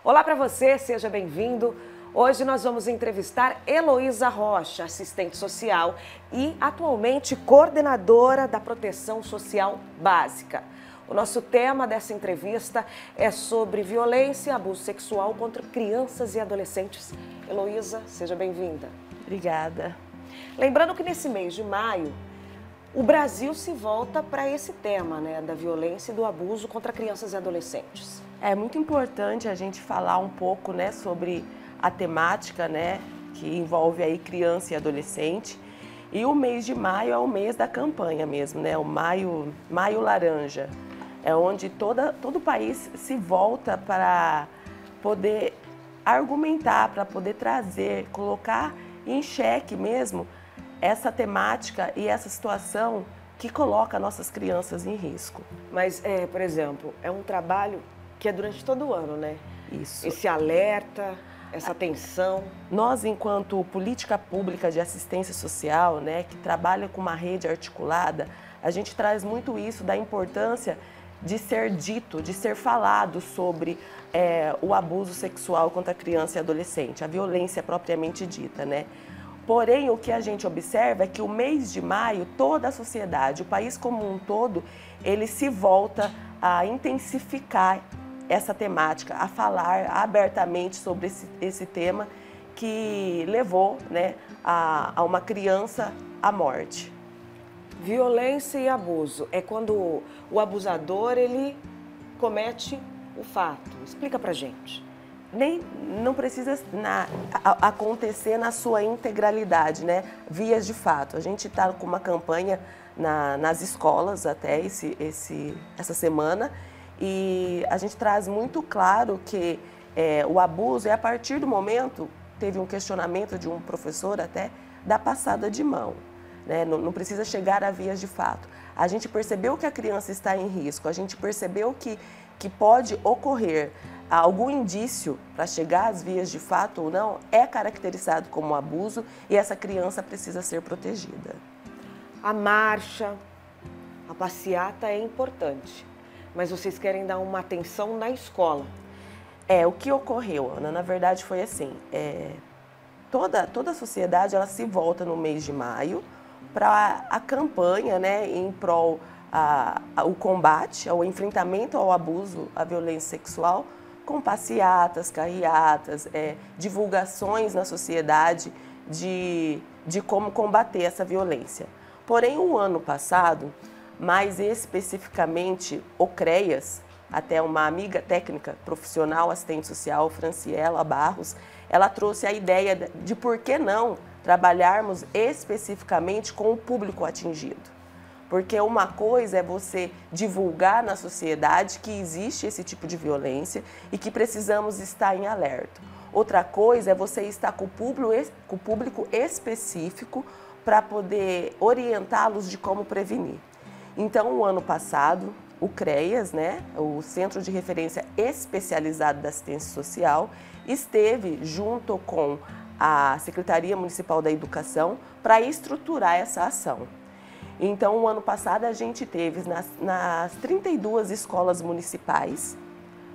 Olá para você, seja bem-vindo. Hoje nós vamos entrevistar Heloísa Rocha, assistente social e atualmente coordenadora da Proteção Social Básica. O nosso tema dessa entrevista é sobre violência e abuso sexual contra crianças e adolescentes. Heloísa, seja bem-vinda. Obrigada. Lembrando que nesse mês de maio, o Brasil se volta para esse tema, da violência e do abuso contra crianças e adolescentes. É muito importante a gente falar um pouco, sobre a temática, que envolve aí criança e adolescente. E o mês de maio é o mês da campanha mesmo, o maio laranja. É onde todo o país se volta para poder argumentar, para poder trazer, colocar em xeque mesmo essa temática e essa situação que coloca nossas crianças em risco. Mas, por exemplo, é um trabalho que é durante todo o ano, Isso. Esse alerta, essa atenção. Nós, enquanto política pública de assistência social, que trabalha com uma rede articulada, a gente traz muito isso da importância de ser dito, de ser falado sobre o abuso sexual contra criança e adolescente, a violência propriamente dita, Porém, o que a gente observa é que o mês de maio, toda a sociedade, o país como um todo, ele se volta a intensificar essa temática, a falar abertamente sobre esse tema que levou a uma criança à morte. Violência e abuso é quando o abusador ele comete o fato. Explica pra gente. Não precisa acontecer na sua integralidade, vias de fato. A gente está com uma campanha nas escolas até essa semana e a gente traz muito claro que o abuso é a partir do momento, teve um questionamento de um professor até, da passada de mão. Não precisa chegar a vias de fato. A gente percebeu que a criança está em risco, a gente percebeu que pode ocorrer algum indício para chegar às vias de fato ou não, é caracterizado como abuso e essa criança precisa ser protegida. A marcha, a passeata é importante, mas vocês querem dar uma atenção na escola. O que ocorreu, Ana, na verdade foi assim, toda a sociedade ela se volta no mês de maio para a campanha em prol o combate, ao enfrentamento ao abuso, à violência sexual, com passeatas, carreatas, divulgações na sociedade de como combater essa violência. Porém, o ano passado, mais especificamente o CREAS, até uma amiga técnica profissional, assistente social, Franciela Barros, ela trouxe a ideia de por que não trabalharmos especificamente com o público atingido. Porque uma coisa é você divulgar na sociedade que existe esse tipo de violência e que precisamos estar em alerta. Outra coisa é você estar com o público específico para poder orientá-los de como prevenir. Então, o ano passado, o CREAS, o Centro de Referência Especializado da Assistência Social, esteve junto com a Secretaria Municipal da Educação para estruturar essa ação. Então, o ano passado, a gente teve nas 32 escolas municipais,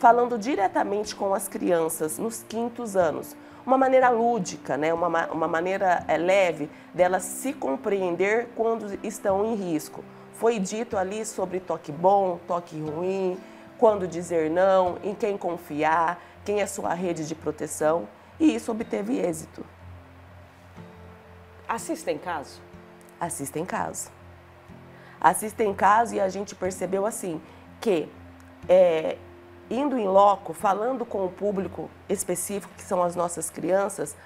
falando diretamente com as crianças nos 5º anos, uma maneira lúdica, uma maneira leve delas se compreender quando estão em risco. Foi dito ali sobre toque bom, toque ruim, quando dizer não, em quem confiar, quem é sua rede de proteção, e isso obteve êxito. Assistem caso? Assistem caso. Assistem caso e a gente percebeu assim, que indo em loco, falando com o público específico, que são as nossas crianças,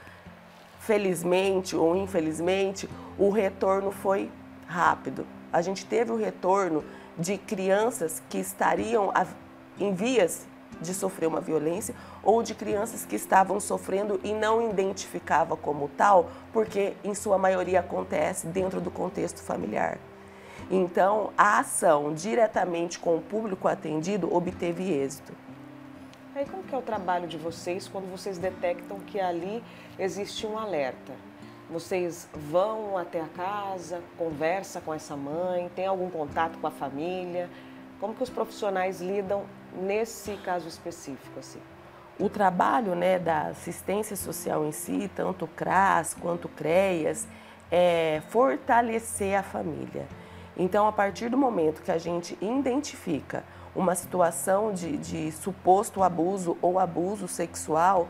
felizmente ou infelizmente, o retorno foi rápido. A gente teve o retorno de crianças que estariam em vias de sofrer uma violência ou de crianças que estavam sofrendo e não identificava como tal, porque em sua maioria acontece dentro do contexto familiar. Então, a ação diretamente com o público atendido obteve êxito. Aí como que é o trabalho de vocês quando vocês detectam que ali existe um alerta? Vocês vão até a casa, conversa com essa mãe, tem algum contato com a família? Como que os profissionais lidam nesse caso específico, assim? O trabalho, né, da assistência social em si, tanto o CRAS quanto o CREAS, é fortalecer a família. Então, a partir do momento que a gente identifica uma situação de suposto abuso ou abuso sexual,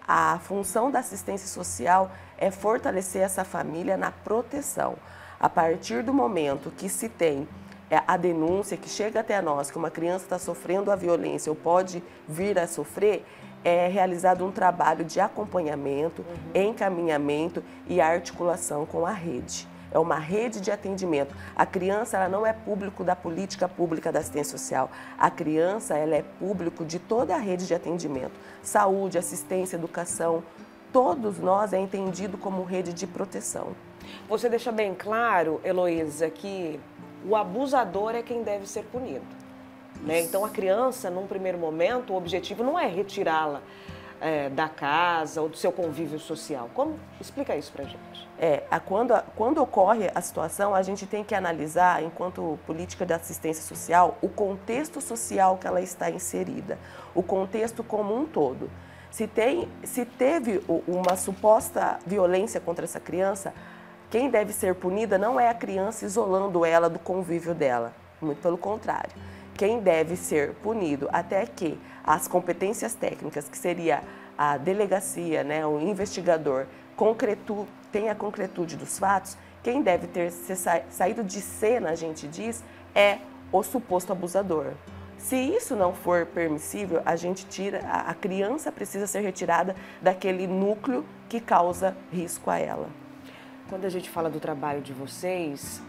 a função da assistência social é fortalecer essa família na proteção. A partir do momento que se tem a denúncia, que chega até nós, que uma criança está sofrendo a violência ou pode vir a sofrer, é realizado um trabalho de acompanhamento, encaminhamento e articulação com a rede. É uma rede de atendimento. A criança, ela não é público da política pública da assistência social. A criança, ela é público de toda a rede de atendimento. Saúde, assistência, educação, todos nós é entendido como rede de proteção. Você deixa bem claro, Heloísa, que o abusador é quem deve ser punido, né? Então, a criança, num primeiro momento, o objetivo não é retirá-la da casa ou do seu convívio social. Explica isso pra gente. Quando ocorre a situação, a gente tem que analisar, enquanto política de assistência social, o contexto social que ela está inserida, o contexto como um todo. Se teve uma suposta violência contra essa criança, quem deve ser punida não é a criança isolando ela do convívio dela, muito pelo contrário. Quem deve ser punido até que as competências técnicas, que seria a delegacia, né, o investigador, tenha a concretude dos fatos, quem deve ter saído de cena, a gente diz, é o suposto abusador. Se isso não for permissível, a gente a criança precisa ser retirada daquele núcleo que causa risco a ela. Quando a gente fala do trabalho de vocês,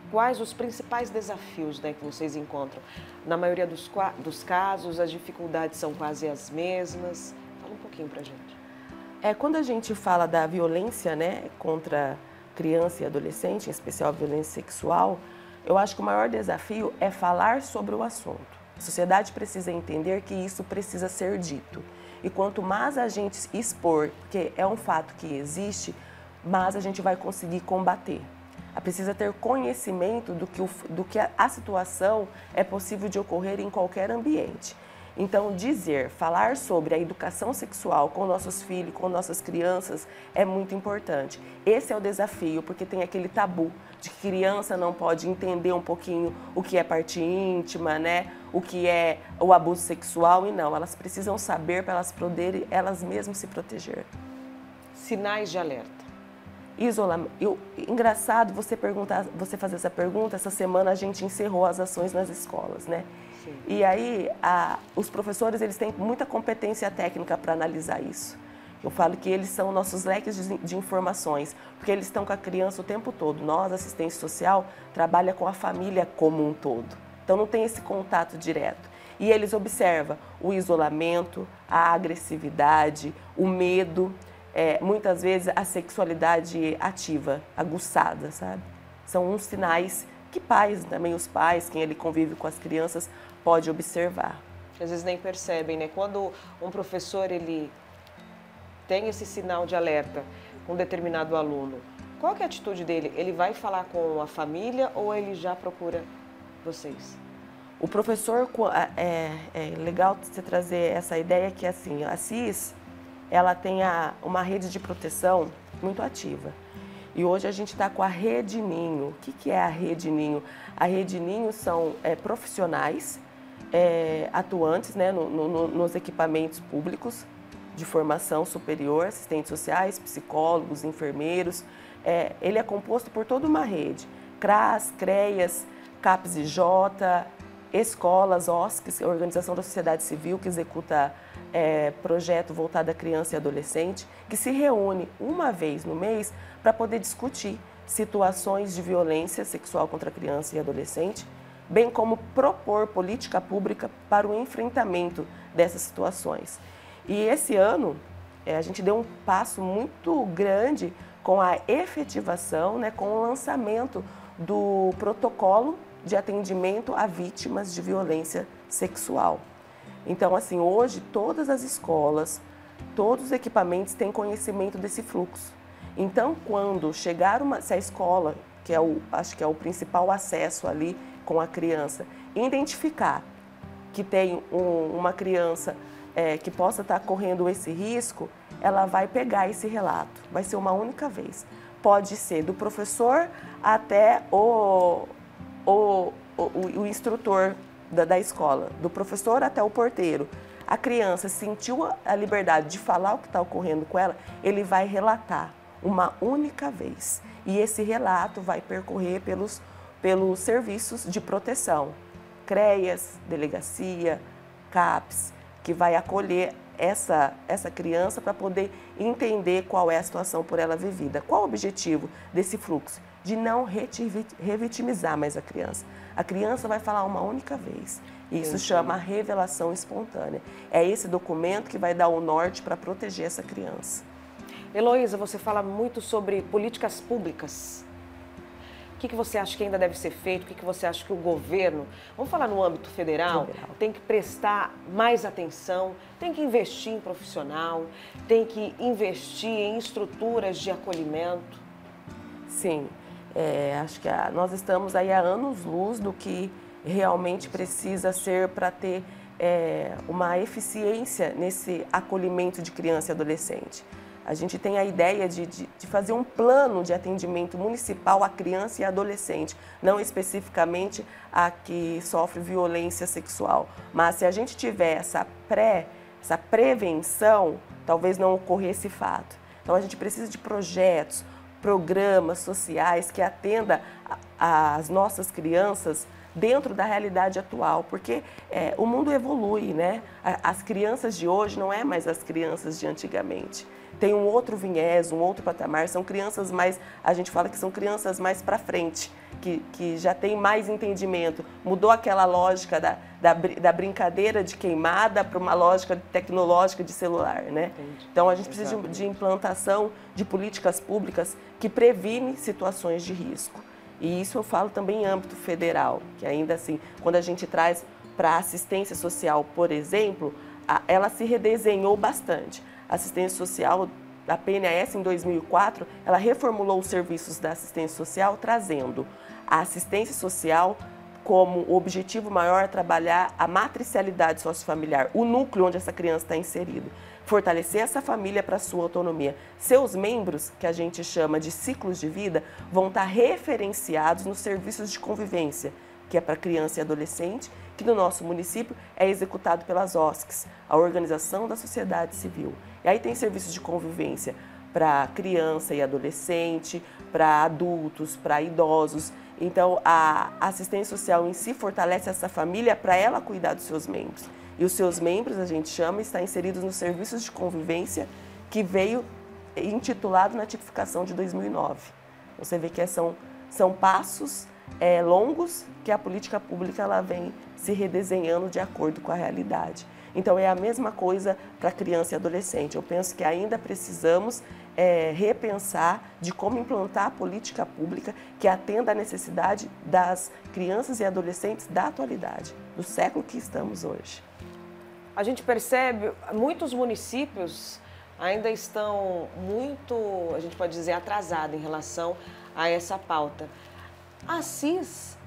quais os principais desafios, né, que vocês encontram? Na maioria dos casos, as dificuldades são quase as mesmas. Fala um pouquinho pra gente. Quando a gente fala da violência, né, contra criança e adolescente, em especial a violência sexual, eu acho que o maior desafio é falar sobre o assunto. A sociedade precisa entender que isso precisa ser dito. E quanto mais a gente expor, porque é um fato que existe, mais a gente vai conseguir combater. Precisa ter conhecimento do que a situação é possível de ocorrer em qualquer ambiente. Então, falar sobre a educação sexual com nossos filhos, com nossas crianças, é muito importante. Esse é o desafio, porque tem aquele tabu de que criança não pode entender um pouquinho o que é parte íntima, né? O que é o abuso sexual, e não, elas precisam saber para elas poderem elas mesmas se proteger. Sinais de alerta. Isolamento. Engraçado você fazer essa pergunta. Essa semana a gente encerrou as ações nas escolas, né? Sim. E aí os professores, eles têm muita competência técnica para analisar isso. Eu falo que eles são nossos leques de informações, porque eles estão com a criança o tempo todo. Nós, assistência social, trabalha com a família como um todo. Então não tem esse contato direto. E eles observam o isolamento, a agressividade, o medo. Muitas vezes a sexualidade ativa, aguçada, sabe? São uns sinais que também os pais, quem ele convive com as crianças, pode observar. Às vezes nem percebem, né? Quando um professor ele tem esse sinal de alerta com um determinado aluno, qual que é a atitude dele? Ele vai falar com a família ou ele já procura vocês? O professor, é legal você trazer essa ideia que assim, a CIS, ela tem uma rede de proteção muito ativa. E hoje a gente está com a Rede Ninho. O que é a Rede Ninho? A Rede Ninho são profissionais atuantes, né, nos equipamentos públicos de formação superior, assistentes sociais, psicólogos, enfermeiros. Ele é composto por toda uma rede. CRAS, CREAS, CAPS-IJ, escolas, OSCs, Organização da Sociedade Civil, que executa projeto voltado à criança e adolescente, que se reúne uma vez no mês para poder discutir situações de violência sexual contra a criança e adolescente, bem como propor política pública para o enfrentamento dessas situações. E esse ano, a gente deu um passo muito grande com a efetivação, né, com o lançamento do protocolo de atendimento a vítimas de violência sexual. Então, assim, hoje todas as escolas, todos os equipamentos têm conhecimento desse fluxo. Então, quando chegar se a escola, que acho que é o principal acesso ali com a criança, identificar que tem uma criança que possa estar correndo esse risco, ela vai pegar esse relato. Vai ser uma única vez. Pode ser do professor até o instrutor da escola, do professor até o porteiro. A criança sentiu a liberdade de falar o que está ocorrendo com ela, ele vai relatar uma única vez. E esse relato vai percorrer pelos serviços de proteção, CREAS, delegacia, CAPS, que vai acolher essa criança para poder entender qual é a situação por ela vivida. Qual o objetivo desse fluxo? De não revitimizar mais a criança. A criança vai falar uma única vez. Isso chama revelação espontânea. É esse documento que vai dar o norte para proteger essa criança. Heloísa, você fala muito sobre políticas públicas. O que você acha que ainda deve ser feito? O que você acha que o governo, vamos falar no âmbito federal, tem que prestar mais atenção, tem que investir em profissional, tem que investir em estruturas de acolhimento? Sim, acho que nós estamos aí há anos-luz do que realmente precisa ser para ter uma eficiência nesse acolhimento de criança e adolescente. A gente tem a ideia de fazer um plano de atendimento municipal à criança e adolescente, não especificamente a que sofre violência sexual. Mas se a gente tiver essa prevenção, talvez não ocorra esse fato. Então a gente precisa de projetos, programas sociais que atendam as nossas crianças dentro da realidade atual, porque o mundo evolui, né? As crianças de hoje não é mais as crianças de antigamente. Tem um outro viés, um outro patamar, são crianças mais, a gente fala que são crianças mais para frente, que já tem mais entendimento. Mudou aquela lógica da brincadeira de queimada para uma lógica tecnológica de celular, né? Entendi. Então a gente precisa de implantação de políticas públicas que previnem situações de risco. E isso eu falo também em âmbito federal, que ainda assim, quando a gente traz para a assistência social, por exemplo, ela se redesenhou bastante. A assistência social, a PNAS em 2004, ela reformulou os serviços da assistência social, trazendo a assistência social como objetivo maior trabalhar a matricialidade sociofamiliar, o núcleo onde essa criança está inserida. Fortalecer essa família para a sua autonomia. Seus membros, que a gente chama de ciclos de vida, vão estar referenciados nos serviços de convivência, que é para criança e adolescente, que no nosso município é executado pelas OSCs, a Organização da Sociedade Civil. E aí tem serviços de convivência para criança e adolescente, para adultos, para idosos. Então, a assistência social em si fortalece essa família para ela cuidar dos seus membros. E os seus membros, a gente chama, está inseridos nos serviços de convivência que veio intitulado na tipificação de 2009. Você vê que são passos longos que a política pública ela vem se redesenhando de acordo com a realidade. Então, é a mesma coisa para criança e adolescente. Eu penso que ainda precisamos repensar de como implantar a política pública que atenda à necessidade das crianças e adolescentes da atualidade, do século que estamos hoje. A gente percebe, muitos municípios ainda estão muito, a gente pode dizer, atrasados em relação a essa pauta. A Assis,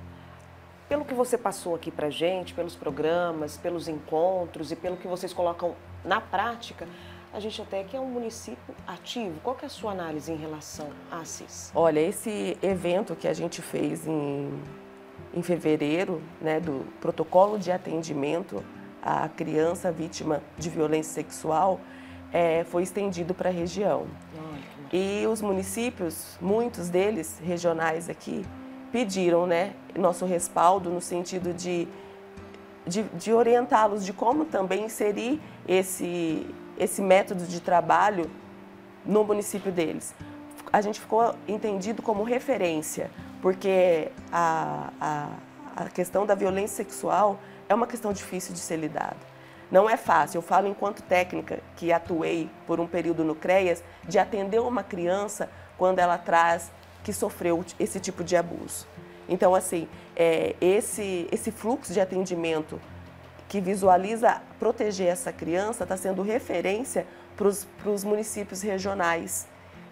pelo que você passou aqui para a gente, pelos programas, pelos encontros e pelo que vocês colocam na prática, a gente até que é um município ativo. Qual que é a sua análise em relação a Assis? Olha, esse evento que a gente fez em fevereiro, né, do protocolo de atendimento à criança vítima de violência sexual, foi estendido para a região. E os municípios, muitos deles regionais aqui, pediram, né, nosso respaldo no sentido de orientá-los de como também inserir esse método de trabalho no município deles. A gente ficou entendido como referência, porque a questão da violência sexual é uma questão difícil de ser lidada. Não é fácil, eu falo enquanto técnica que atuei por um período no CREAS, de atender uma criança quando ela que sofreu esse tipo de abuso. Então, assim, esse fluxo de atendimento que visualiza proteger essa criança está sendo referência para os municípios regionais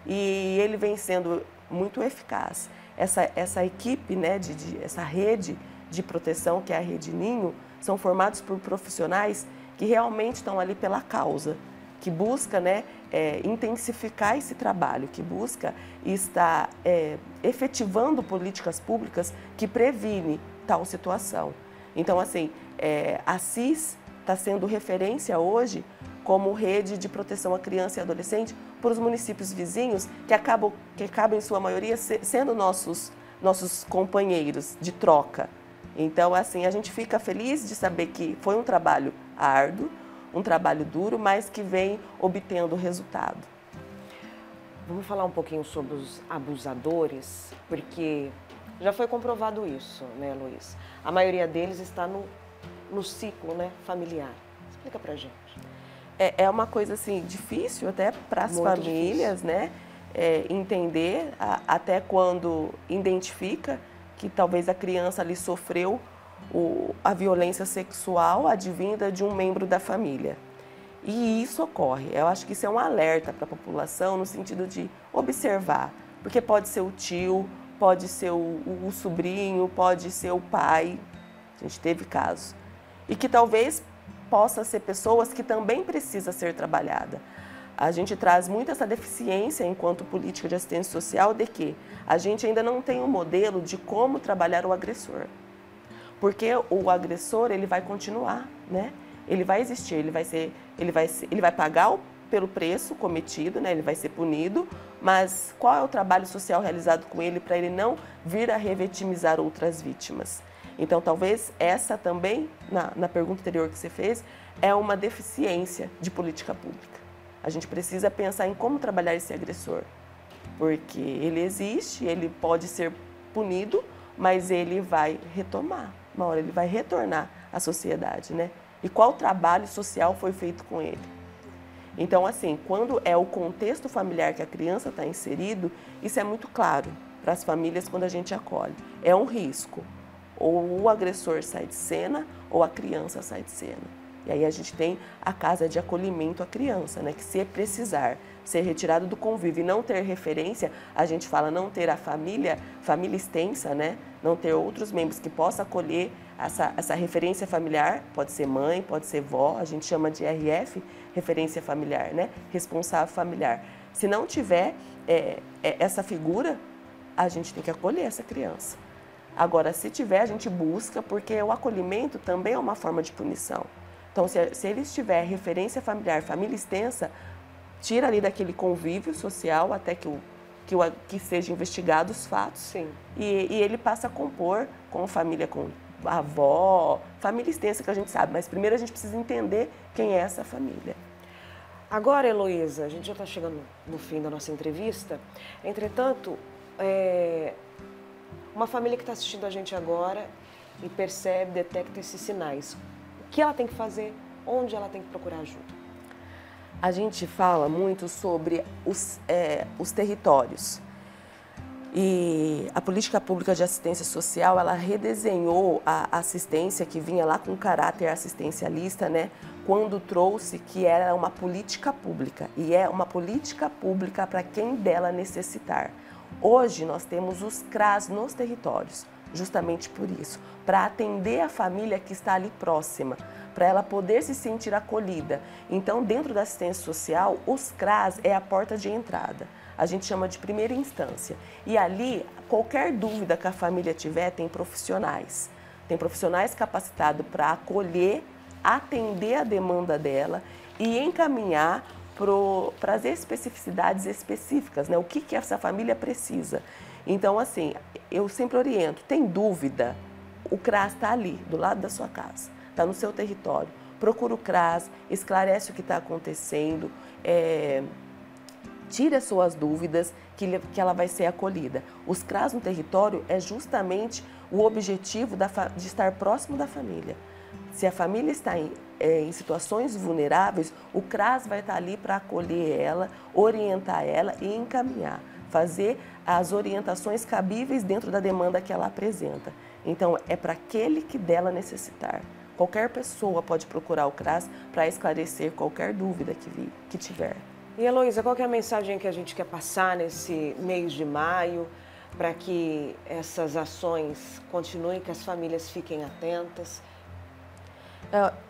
e ele vem sendo muito eficaz. Essa equipe, né, essa rede de proteção, que é a Rede Ninho, são formados por profissionais que realmente estão ali pela causa, que busca, né, intensificar esse trabalho, que busca estar efetivando políticas públicas que previnem tal situação. Então, assim, a CIS está sendo referência hoje como rede de proteção à criança e adolescente para os municípios vizinhos, que acabam, em sua maioria, sendo nossos companheiros de troca. Então, assim, a gente fica feliz de saber que foi um trabalho árduo, um trabalho duro, mas que vem obtendo resultado. Vamos falar um pouquinho sobre os abusadores, porque já foi comprovado isso, né, Luiz? A maioria deles está no ciclo, né, familiar. Explica pra gente. É uma coisa, assim, difícil até para as famílias, difícil, né? Entender até quando identifica que talvez a criança ali sofreu a violência sexual advinda de um membro da família. E isso ocorre. Eu acho que isso é um alerta para a população no sentido de observar, porque pode ser o tio, pode ser o sobrinho, pode ser o pai, a gente teve casos, e que talvez possa ser pessoas que também precisa ser trabalhada. A gente traz muito essa deficiência enquanto política de assistência social de que a gente ainda não tem um modelo de como trabalhar o agressor. Porque o agressor, ele vai continuar, né? Ele vai existir, ele vai pagar pelo preço cometido, né? Ele vai ser punido, mas qual é o trabalho social realizado com ele para ele não vir a revitimizar outras vítimas? Então, talvez essa também, na pergunta anterior que você fez, é uma deficiência de política pública. A gente precisa pensar em como trabalhar esse agressor, porque ele existe, ele pode ser punido, mas ele vai retomar, uma hora ele vai retornar à sociedade, né? E qual trabalho social foi feito com ele? Então, assim, quando é o contexto familiar que a criança está inserido, isso é muito claro para as famílias quando a gente acolhe. É um risco. Ou o agressor sai de cena, ou a criança sai de cena. E aí a gente tem a casa de acolhimento à criança, né? Que se precisar ser retirado do convívio e não ter referência, a gente fala não ter a família extensa, né? Não ter outros membros que possam acolher essa referência familiar, pode ser mãe, pode ser vó, a gente chama de RF, referência familiar, né? Responsável familiar. Se não tiver essa figura, a gente tem que acolher essa criança. Agora, se tiver, a gente busca, porque o acolhimento também é uma forma de punição. Então, se ele tiver referência familiar, família extensa, tira ali daquele convívio social até que seja investigado os fatos. Sim. E ele passa a compor com família, com a avó, família extensa que a gente sabe, mas primeiro a gente precisa entender quem é essa família. Agora, Heloísa, a gente já está chegando no fim da nossa entrevista. Entretanto, uma família que está assistindo a gente agora e percebe, detecta esses sinais, o que ela tem que fazer? Onde ela tem que procurar ajuda? A gente fala muito sobre os territórios. E a política pública de assistência social, ela redesenhou a assistência que vinha lá com caráter assistencialista, né? Quando trouxe que era uma política pública, e é uma política pública para quem dela necessitar. Hoje nós temos os CRAS nos territórios, justamente por isso, para atender a família que está ali próxima, para ela poder se sentir acolhida. Então, dentro da assistência social, os CRAS é a porta de entrada. A gente chama de primeira instância. E ali, qualquer dúvida que a família tiver, tem profissionais. Tem profissionais capacitados para acolher, atender a demanda dela e encaminhar para as especificidades específicas, né? O que essa família precisa. Então, assim, eu sempre oriento, tem dúvida? O CRAS está ali, do lado da sua casa, está no seu território. Procura o CRAS, esclarece o que está acontecendo, tire as suas dúvidas, que ela vai ser acolhida. Os CRAS no território é justamente o objetivo de estar próximo da família. Se a família está em situações vulneráveis, o CRAS vai estar ali para acolher ela, orientar ela e encaminhar, fazer as orientações cabíveis dentro da demanda que ela apresenta. Então, é para aquele que dela necessitar. Qualquer pessoa pode procurar o CRAS para esclarecer qualquer dúvida que tiver. E, Heloísa, qual que é a mensagem que a gente quer passar nesse mês de maio para que essas ações continuem, que as famílias fiquem atentas?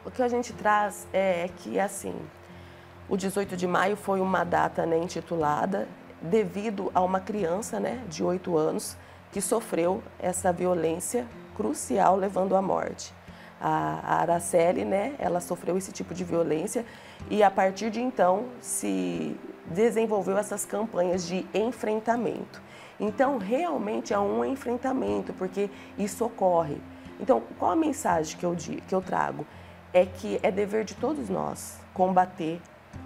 O que a gente traz é que, assim, o 18 de maio foi uma data, né, intitulada devido a uma criança, né, de 8 anos que sofreu essa violência crucial levando à morte. A Araceli, né, ela sofreu esse tipo de violência e a partir de então se desenvolveu essas campanhas de enfrentamento. Então, realmente é um enfrentamento, porque isso ocorre. Então, qual a mensagem que eu trago? É que é dever de todos nós combater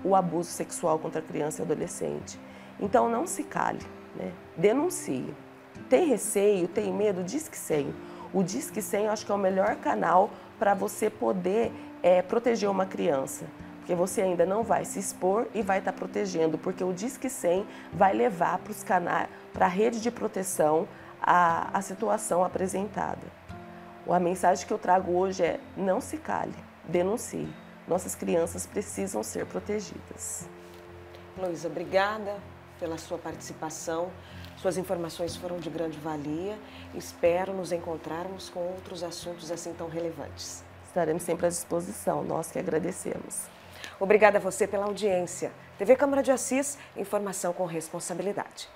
o abuso sexual contra criança e adolescente. Então, não se cale, né? Denuncie. Tem receio, tem medo? Disque 100. O Disque 100 eu acho que é o melhor canal para você poder proteger uma criança. Porque você ainda não vai se expor e vai estar protegendo, porque o Disque 100 vai levar para os canais, para a rede de proteção, a situação apresentada. A mensagem que eu trago hoje é: não se cale, denuncie. Nossas crianças precisam ser protegidas. Heloísa, obrigada pela sua participação. Suas informações foram de grande valia. Espero nos encontrarmos com outros assuntos assim tão relevantes. Estaremos sempre à disposição, nós que agradecemos. Obrigada a você pela audiência. TV Câmara de Assis, informação com responsabilidade.